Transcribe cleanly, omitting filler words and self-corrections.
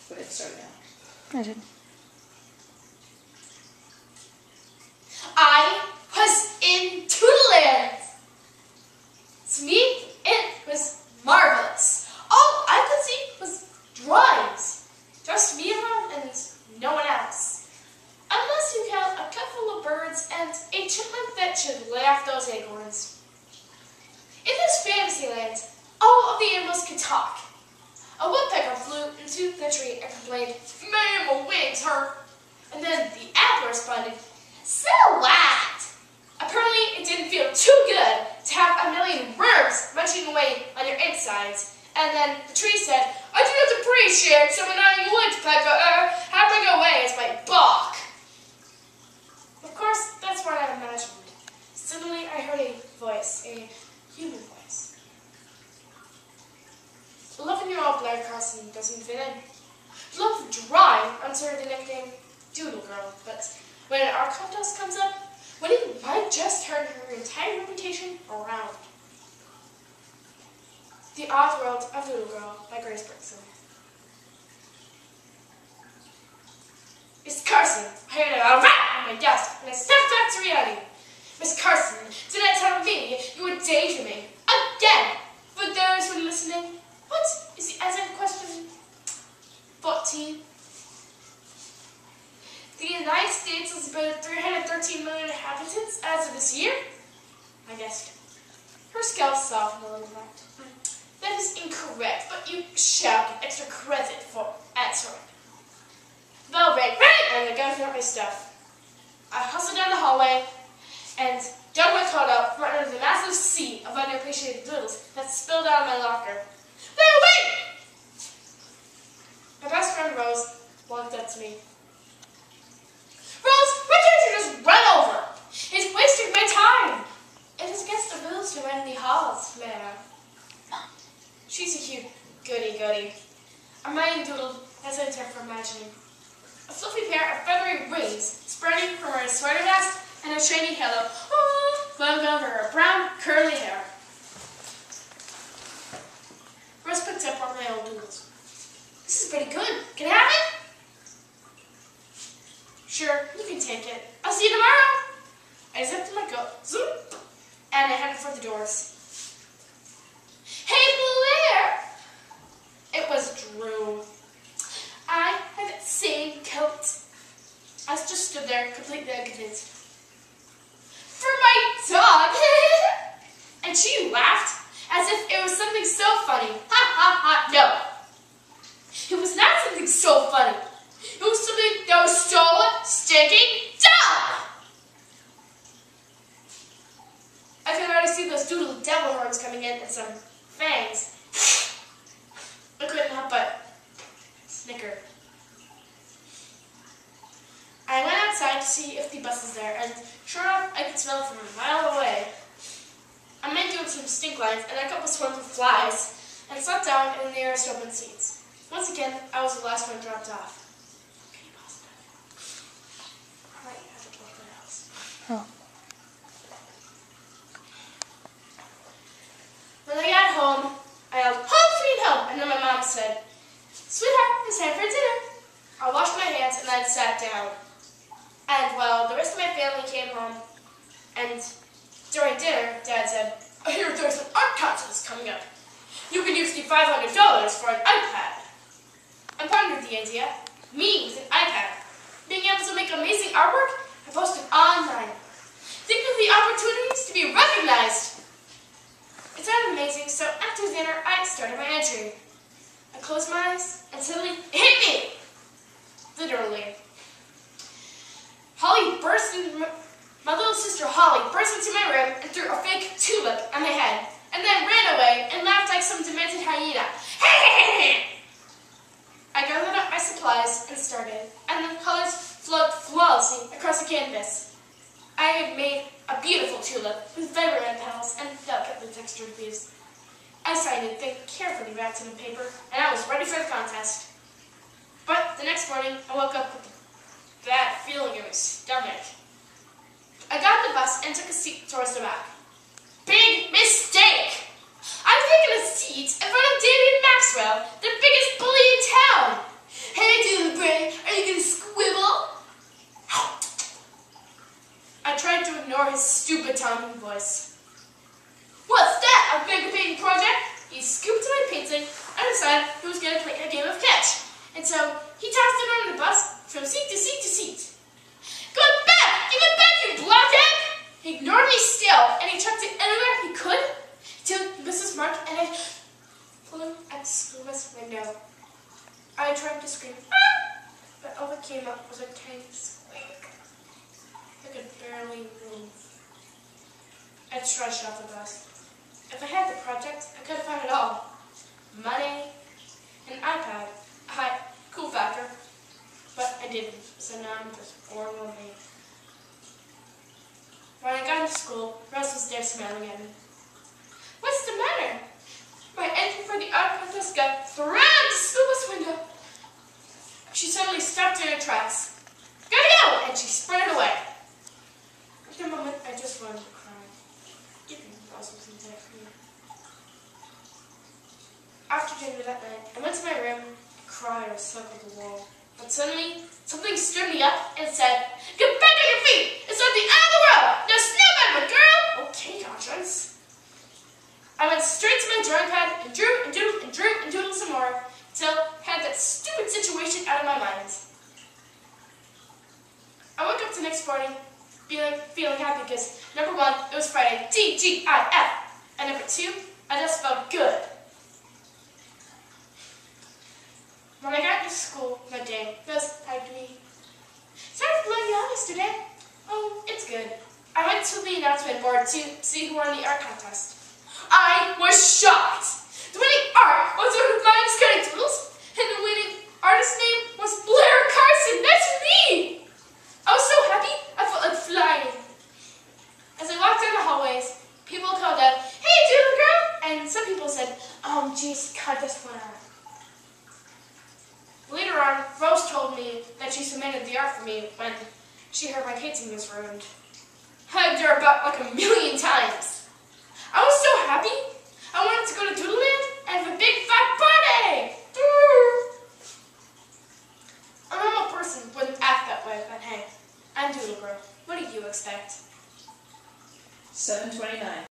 But it started out. I did. I was in Toodleland. To me, it was marvelous. All I could see was drawings. Just me around and no one else. Unless you count a couple of birds and a chipmunk that should lay off those acorns. In this Fantasyland, all of the animals could talk. A woodpecker flew into the tree and complained, "Man, my wings hurt." And then the apple responded, "So what?" Apparently, it didn't feel too good to have a million worms munching away on your insides. And then the tree said, "I do not appreciate some annoying woodpecker having away as my bark." Of course, that's what I imagined. Suddenly, I heard a voice, a human voice. 11-year-old Blair Carson doesn't fit in. She loved drawing under the nickname Doodle Girl, but when an art contest comes up, winning might just turn her entire reputation around. The Odd World of Doodle Girl by Grace Bergson. Miss Carson, I heard a rat on my desk, and I stepped back to reality. Miss Carson, did not tell me you would danger me. Again! For those who are listening, what is the answer to question 14? The United States has about 313 million inhabitants as of this year. I guessed. Her scalp softened a little bit. That is incorrect, but you shall get extra credit for answering. Bell rang, and I got my stuff. I hustled down the hallway and dug my coat up from under the massive sea of underappreciated doodles that spilled out of my locker. Wait! My best friend Rose walked up to me. "Rose, why can't you just run over? It's wasting my time." "It is against the rules to run in the halls, Blair." She's a cute goody-goody. A mighty doodle has a term for imagining. A fluffy pair of feathery wings spreading from her sweater vest and a shiny halo flowing over her brown, curly hair. Rose picked up one of my old doodles. "This is pretty good. Can I have it?" "Sure, you can take it. I'll see you tomorrow." I zipped my coat, zoop, and I headed for the doors. "Hey, Blair!" It was Drew. I had that same coat. I just stood there, completely unconvinced. "For my dog!" And she laughed as if it was something so funny. Ha ha ha, no. It was not something so funny. It was something that was so stinking dumb. I could already see those doodle devil horns coming in and some fangs. I couldn't help but snicker. I went outside to see if the bus was there, and sure enough, I could smell it from a mile away. I made doing some stink lines and a couple swarms of flies, and sat down in the nearest open seats. Once again, I was the last one dropped off. Can you pause that? I might have to talk to the house. Oh. When I got home, I yelled, "Home sweet home!" And then my mom said, "Sweetheart, it's time for dinner." I washed my hands and then sat down. And while the rest of my family came home, and during dinner, Dad said, "I hear there's an art contest coming up. You can use the $500 for an iPad." I pondered the idea. Me with an iPad. Being able to make amazing artwork, I posted online. Think of the opportunities to be recognized. It sounded amazing, so after dinner, I started my entry. I closed my eyes, and suddenly it hit me! Literally. My little sister Holly burst into my room and threw a fake tulip at my head, and then ran away and laughed like some demented hyena. I gathered up my supplies and started, and the colors flowed flawlessly across the canvas. I had made a beautiful tulip with vibrant petals and delicately textured leaves. I signed it, then carefully wrapped it in paper, and I was ready for the contest. But the next morning, I woke up with a bad feeling in my stomach. I got on the bus and took a seat towards the back. Big mistake! I've taken a seat in front of David Maxwell, the biggest bully in town. And so he tossed it on the bus from seat to seat to seat. Get back! Give it back, you blockhead! He ignored me still, and he chucked it anywhere he could to Mrs. March, and I pulled him at the school bus window. I tried to scream, ah! But all that came up was a tiny squeak. I could barely move. I trudged off the bus. If I had the project, I could have found it all. Money, an iPad, cool factor. But I didn't, so now I'm just bored with me. When I got into school, Rose was there smiling at me. What's the matter? My entry for the art contest got thrown out the school bus window. She suddenly stopped in her tracks. Gotta go! And she sprinted away. In a moment, I just wanted to cry. Even Rose wasn't there for me. After dinner that night, I went to my room, cried or circled the wall. But suddenly, something stood me up and said, get back on your feet! It's not the end of the world! Now snap at me, girl! Okay, conscience. I went straight to my drawing pad and drew and doodled and drew and doodled some more until I had that stupid situation out of my mind. I woke up the next morning feeling happy because, number one, it was Friday, TGIF, and number two, I just felt good. When I got to school that day, Rose hugged me. Sorry for blowing you out yesterday. Oh, it's good. I went to the announcement board to see who won the art contest. I was shocked. The winning art was one of Mine's Cutting Tools, and the winning artist's name was Blair Carson. That's me! I was so happy, I felt like flying. As I walked down the hallways, people called out, hey, doodle girl! And some people said, geez, contest winner. Later on, Rose told me that she submitted the art for me when she heard my painting was ruined. I hugged her about like 1,000,000 times. I was so happy. I wanted to go to Doodleland and have a big fat party. A normal person wouldn't act that way, but hey, I'm Doodle Girl. What do you expect? 7:29.